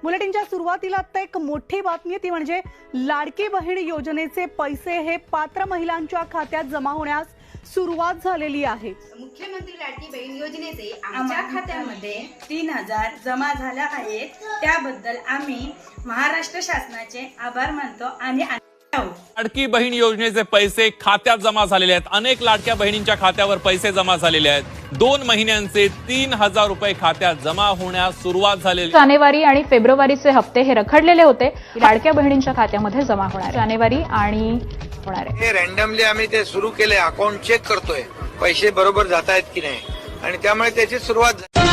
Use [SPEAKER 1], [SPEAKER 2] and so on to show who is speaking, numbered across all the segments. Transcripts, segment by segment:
[SPEAKER 1] बुलेटिनच्या सुरुवातीला आता एक मोठी बातमी ती म्हणजे लाडकी बहीण योजनेचे पैसे हे पात्र महिलांच्या खात्यात जमा होण्यास सुरुवात झालेली आहे।
[SPEAKER 2] मुख्यमंत्री लाडकी बहीण योजनेचे आमच्या खात्यामध्ये 3000 जमा झाले आहेत। त्याबद्दल आम्ही महाराष्ट्र शासनाचे आभार मानतो आणि
[SPEAKER 3] लाडकी बहीण योजनेचे पैसे खात्यात जमा झालेले आहेत। अनेक लाडक्या बहिणींच्या खात्यावर पैसे जमा झालेले आहेत। 2 महिन्यांचे 3000 रुपये खात्यात जमा होण्यास सुरुवात झालेली।
[SPEAKER 4] जानेवारी आणि फेब्रुवारीचे हप्ते हे रखडलेले होते, लाडक्या बहिणींच्या खात्यामध्ये जमा होणार जानेवारी आणि होणार आहे।
[SPEAKER 5] हे रँडमली आम्ही ते सुरू केले, अकाउंट चेक करतोय पैसे बरोबर जात आहेत की नाही आणि त्यामुळे त्याची सुरुवात झाली।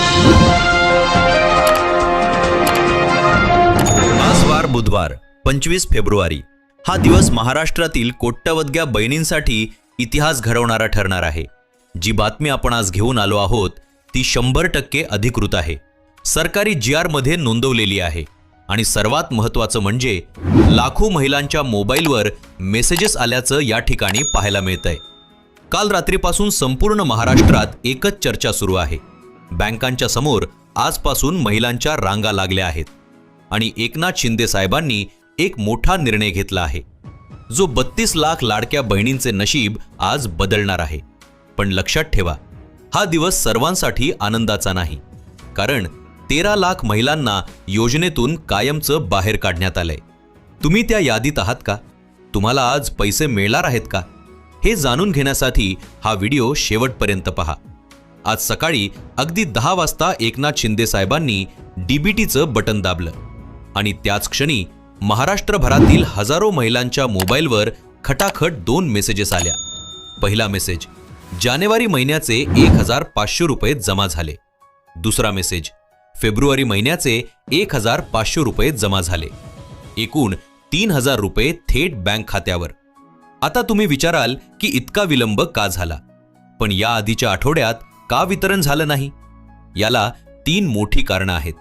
[SPEAKER 6] आज वार बुधवार 25 फेब्रुवारी हा दिवस महाराष्ट्रातील कोट्यवधी बहिणींसाठी इतिहास घडवणारा ठरणार आहे। जी बातमी आपण आज घेऊन आलो आहोत ती 100% अधिकृत आहे, सरकारी GR मध्ये नोंदवलेली आहे आणि सर्वात महत्त्वाचं म्हणजे लाखो महिलांच्या मोबाईलवर मेसेजेस आल्याचं या ठिकाणी पाहायला मिळतंय। काल रात्रीपासून संपूर्ण महाराष्ट्रात एकच चर्चा सुरू आहे। बँकांच्या समोर आजपासून महिलांच्या रांगा लागल्या आहेत आणि एकनाथ शिंदे साहेबांनी एक मोठा निर्णय घेतला आहे जो 32 लाख लाडक्या बहिणींचे नशीब आज बदलणार आहे। पण लक्षात ठेवा, हा दिवस सर्वांसाठी आनंदाचा नाही, कारण 13 लाख महिलांना योजनेतून कायमचं बाहेर काढण्यात आलंय। तुम्ही त्या यादीत आहात का? तुम्हाला आज पैसे मिळणार आहेत का? हे जाणून घेण्यासाठी हा व्हिडिओ शेवटपर्यंत पहा। आज सकाळी अगदी 10 वाजता एकनाथ शिंदे साहेबांनी DBTचं बटन दाबलं आणि त्याच क्षणी महाराष्ट्रभरातील हजारो महिलांच्या मोबाईलवर खटाखट 2 मेसेजेस आल्या। पहिला मेसेज, जानेवारी महिन्याचे 1500 रुपये जमा झाले। दुसरा मेसेज, फेब्रुवारी महिन्याचे 1500 रुपये जमा झाले। एकूण 3000 रुपये थेट बँक खात्यावर। आता तुम्ही विचाराल की इतका विलंब का झाला, पण या आधीच्या आठवड्यात का वितरण झालं नाही? याला 3 मोठी कारणं आहेत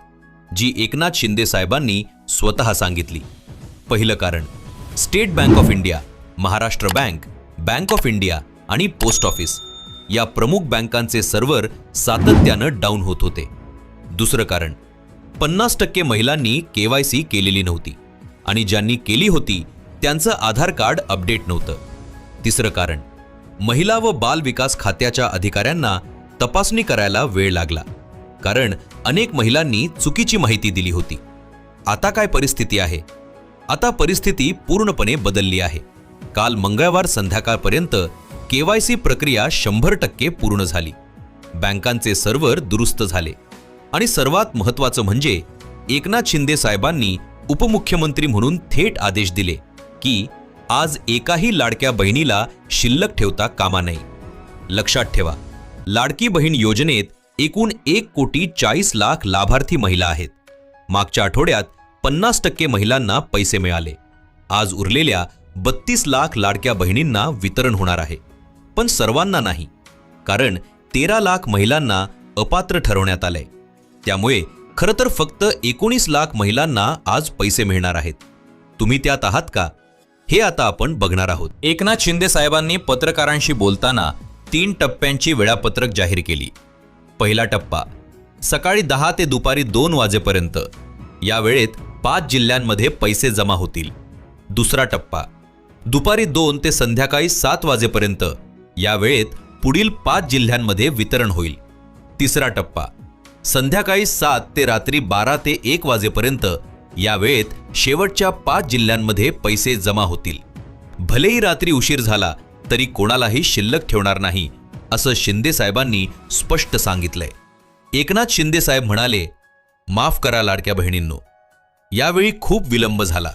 [SPEAKER 6] जी एकनाथ शिंदे साहेबांनी स्वतः सांगितली। पहिलं कारण, state bank of India, Maharashtra bank, bank of India आणि पोस्ट ऑफिस या प्रमुख बँकांचे सर्व्हर सातत्यानं डाऊन होत होते। दुसरं कारण, 50% महिलांनी KYC केलेली नव्हती आणि ज्यांनी केली होती त्यांचं आधार कार्ड अपडेट नव्हतं। तिसरं कारण, महिला व बाल विकास खात्याच्या अधिकाऱ्यांना तपासणी करायला वेळ लागला, कारण अनेक महिलांनी चुकीची माहिती दिली होती। आता काय परिस्थिती आहे? आता परिस्थिती पूर्णपणे बदलली आहे। काल मंगळवार संध्याकाळपर्यंत KYC प्रक्रिया 100% पूर्ण झाली, बँकांचे सर्व्हर दुरुस्त झाले आणि सर्वात महत्त्वाचं म्हणजे एकनाथ शिंदे साहेबांनी उपमुख्यमंत्री म्हणून थेट आदेश दिले की आज एकाही लाडक्या बहिणीला शिल्लक ठेवता कामा नये। लक्षात ठेवा, लाडकी बहीण योजनेत एकूण 1,40,40,00,000 लाभार्थी महिला आहेत। मागच्या आठवड्यात 50% महिलांना पैसे मिळाले। आज उरलेल्या 32 लाख लाडक्या बहिणींना वितरण होणार आहे, पण सर्वांना नाही, कारण 13 लाख महिलांना अपात्र ठरवण्यात आलंय। त्यामुळे खरं तर फक्त 19 लाख महिलांना आज पैसे मिळणार आहेत। तुम्ही त्यात आहात का? हे आता आपण बघणार आहोत। एकनाथ शिंदे साहेबांनी पत्रकारांशी बोलताना 3 टप्प्यांची वेळापत्रक जाहीर केली। पहिला टप्पा, सकाळी 10 ते दुपारी 2 वाजेपर्यंत, या वेळेत 5 जिल्ह्यांमध्ये पैसे जमा होतील। दुसरा टप्पा, दुपारी 2 ते संध्याकाळी 7 वाजेपर्यंत, या वेळेत पुढील 5 जिल्ह्यांमध्ये वितरण होईल। तिसरा टप्पा, संध्याकाळी 7 ते रात्री 12 ते 1 वाजेपर्यंत, या वेळेत शेवटच्या 5 जिल्ह्यांमध्ये पैसे जमा होतील। भलेही रात्री उशीर झाला तरी कोणालाही शिल्लक ठेवणार नाही, असं शिंदे साहेबांनी स्पष्ट सांगितलंय। एकनाथ शिंदे साहेब म्हणाले, माफ करा लाडक्या बहिणींनो, यावेळी खूप विलंब झाला।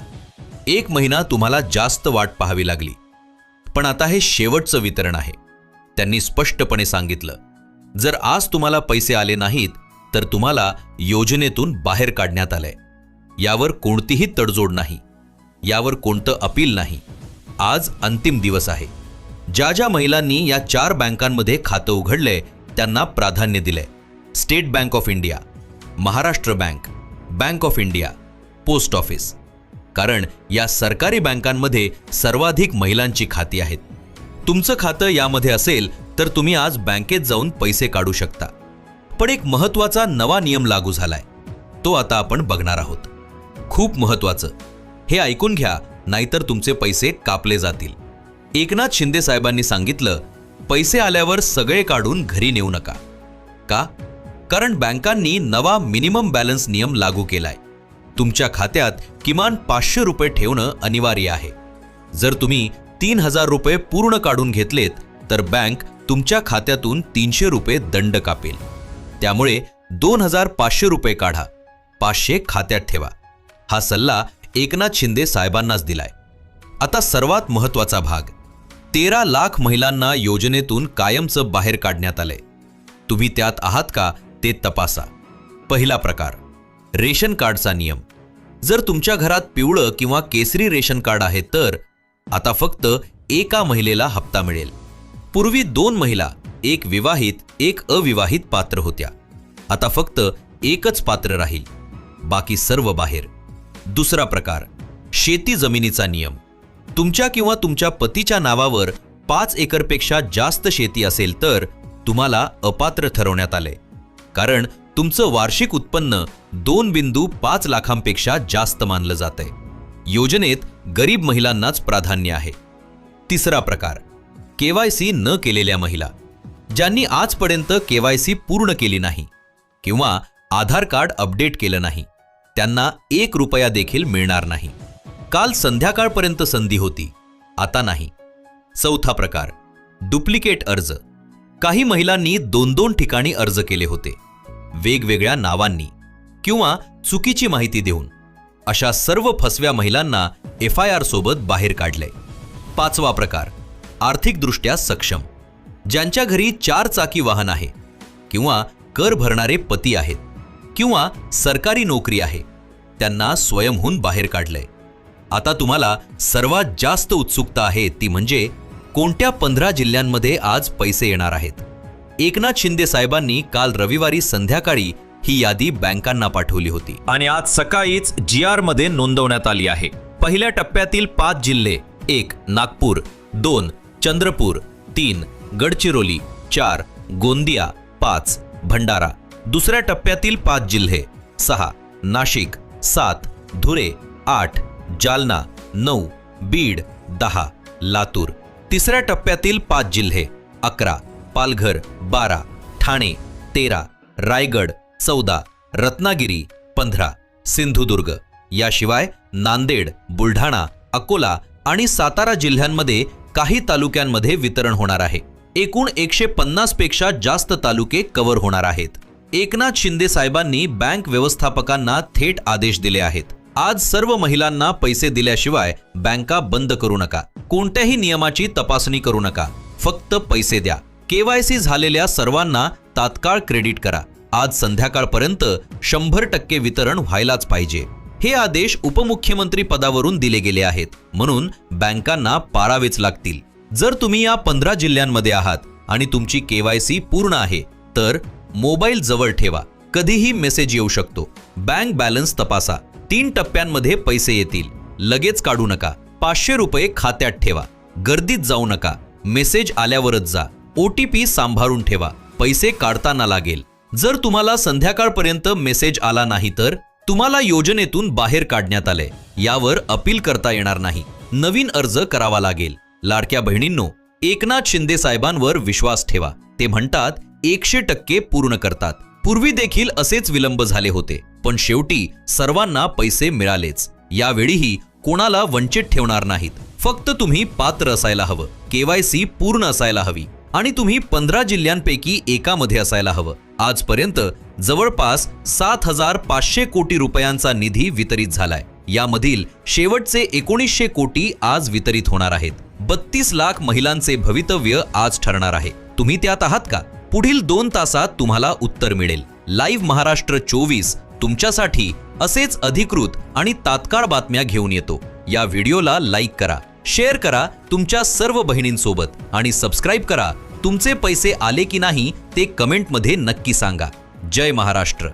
[SPEAKER 6] 1 महिना तुम्हाला जास्त वाट पाहावी लागली, पण आता हे शेवटचं वितरण आहे। त्यांनी स्पष्टपणे सांगितलं, जर आज तुम्हाला पैसे आले नाहीत तर तुम्हाला योजनेतून बाहेर काढण्यात आलंय। यावर कोणतीही तडजोड नाही, यावर कोणतं अपील नाही। आज अंतिम दिवस आहे। ज्या ज्या महिलांनी या 4 बँकांमध्ये खातं उघडलंय त्यांना प्राधान्य दिलंय, state bank of India, Maharashtra bank, bank of India, post office, कारण या सरकारी बँकांमध्ये सर्वाधिक महिलांची खाती आहेत। तुमचं खातं यामध्ये असेल तर तुम्ही आज बँकेत जाऊन पैसे काढू शकता। पण एक महत्त्वाचा नवा नियम लागू झालाय, तो आता आपण बघणार आहोत। खूप महत्वाचं, हे ऐकून घ्या, नाहीतर तुमचे पैसे कापले जातील. एकनाथ शिंदे साहेबांनी सांगितलं, पैसे आल्यावर सगळे काढून घरी नेऊ नका. का? कारण बँकांनी नवा मिनिमम बॅलन्स नियम लागू केलाय. तुमच्या खात्यात किमान 500 रुपये ठेवणं अनिवार्य आहे. जर तुम्ही 3000 रुपये पूर्ण काढून घेतलेत तर बँक तुमच्या खात्यातून 300 रुपये दंड कापेल. त्यामुळे 2500 रुपये काढा, 500 खात्यात ठेवा. हा सल्ला एकनाथ शिंदे साहेबांनाच दिलाय. आता सर्वात महत्वाचा भाग, 13 लाख महिलांना योजनेतून कायमचं बाहेर काढण्यात आलंय. तुम्ही त्यात आहात का ते तपासा. पहिला प्रकार, रेशन कार्डचा नियम. जर तुमच्या घरात पिवळं किंवा केसरी रेशन कार्ड आहे तर आता फक्त एका महिलेला हप्ता मिळेल. पूर्वी 2 महिला, एक विवाहित एक अविवाहित पात्र होत्या. आता फक्त एकच पात्र राहील, बाकी सर्व बाहेर. दुसरा प्रकार, शेती जमिनीचा नियम. तुमच्या किंवा तुमच्या पतीच्या नावावर 5 एकरपेक्षा जास्त शेती असेल तर तुम्हाला अपात्र ठरवण्यात आले, कारण तुमचं वार्षिक उत्पन्न 2.5 लाखांपेक्षा जास्त मानलं जातंय. योजनेत गरीब महिलांनाच प्राधान्य आहे. तिसरा प्रकार, KYC न केलेल्या महिला. ज्यांनी आजपर्यंत KYC पूर्ण केली नाही किंवा आधार कार्ड अपडेट केलं नाही, त्यांना 1 रुपया देखील मिळणार नाही. काल संध्याकाळपर्यंत संधी होती, आता नाही. चौथा प्रकार, डुप्लिकेट अर्ज. काही महिलांनी 2-2 ठिकाणी अर्ज केले होते, वेगवेगळ्या नावांनी किंवा चुकीची माहिती देऊन. अशा सर्व फसव्या महिलांना FIR सोबत बाहेर काढलंय. पाचवा प्रकार, आर्थिकदृष्ट्या सक्षम. ज्यांच्या घरी 4 चाकी वाहन आहे किंवा कर भरणारे पती आहेत किंवा सरकारी नोकरी आहे, त्यांना स्वयंहून बाहेर काढलंय. आता तुम्हाला सर्वात जास्त उत्सुकता आहे ती म्हणजे कोणत्या 15 जिल्ह्यांमध्ये आज पैसे येणार आहेत. एकनाथ शिंदे साहेबांनी काल रविवारी संध्याकाळी ही यादी बँकांना पाठवली होती आणि आज सकाळीच GR मध्ये नोंदवण्यात आली आहे. पहिल्या टप्प्यातील 5 जिल्हे: 1 नागपूर, 2 चंद्रपूर, 3 गडचिरोली, 4 गोंदिया, 5 भंडारा. दुसऱ्या टप्प्यातील 5 जिल्हे: 6 नाशिक, 7 धुळे, 8 जालना, 9 बीड, 10 लातूर. तिसऱ्या टप्प्यातील 5 जिल्हे: 11 पालघर, 12 ठाणे, 13 रायगड, 14 रत्नागिरी, 15 सिंधुदुर्ग. याशिवाय नांदेड, बुलढाणा, अकोला आणि सातारा जिल्ह्यांमध्ये काही तालुक्यांमध्ये वितरण होणार आहे. एकूण 150 पेक्षा जास्त तालुके कव्हर होणार आहेत. एकनाथ शिंदे साहेबांनी बँक व्यवस्थापकांना थेट आदेश दिले आहेत. आज सर्व महिलांना पैसे दिल्याशिवाय बँका बंद करू नका. कोणत्याही नियमाची तपासणी करू नका, फक्त पैसे द्या. KYC झालेल्या सर्वांना तात्काळ क्रेडिट करा. आज संध्याकाळपर्यंत 100% वितरण व्हायलाच पाहिजे. हे आदेश उपमुख्यमंत्री पदावरून दिले गेले आहेत, म्हणून बँकांना पाळावेच लागतील. जर तुम्ही या 15 जिल्ह्यांमध्ये आहात आणि तुमची KYC पूर्ण आहे तर मोबाईल जवळ ठेवा. कधीही मेसेज येऊ शकतो. बँक बॅलन्स तपासा. 3 टप्प्यांमध्ये पैसे येतील. लगेच काढू नका. 500 रुपये खात्यात ठेवा. गर्दीत जाऊ नका. मेसेज आल्यावरच जा. OTP सांभाळून ठेवा. पैसे काढताना लागेल. जर तुम्हाला संध्याकाळपर्यंत मेसेज आला नाही तर तुम्हाला योजनेतून बाहेर काढण्यात आले. यावर अपील करता येणार नाही. नवीन अर्ज करावा लागेल. लाडक्या बहिणींनो, एकनाथ शिंदे साहेबांवर विश्वास ठेवा. ते म्हणतात 100% पूर्ण करतात. पूर्वी देखील असेच विलंब झाले होते, पण शेवटी सर्वांना पैसे मिळालेच. यावेळीही कोणाला वंचित ठेवणार नाहीत. फक्त तुम्ही पात्र असायला हवं, KYC पूर्ण असायला हवी आणि तुम्ही 15 जिल्ह्यांपैकी एकामध्ये असायला हवं. आजपर्यंत जवळपास 7,500 कोटी रुपयांचा निधी वितरित झालाय. यामधील शेवटचे 1900 कोटी आज वितरित होणार आहेत. 32 लाख महिलांचे भवितव्य आज ठरणार आहे. तुम्ही त्यात आहात का? पुढील 2 तासात तुम्हाला उत्तर मिळेल. लाईव्ह महाराष्ट्र 24 तुमच्यासाठी असेच अधिकृत आणि तात्काळ बातम्या घेऊन येतो. या व्हिडिओला लाईक करा, शेअर करा तुमच्या सर्व बहिणींसोबत आणि सबस्क्राईब करा. तुमचे पैसे आले की नाही ते कमेंटमध्ये नक्की सांगा. जय महाराष्ट्र.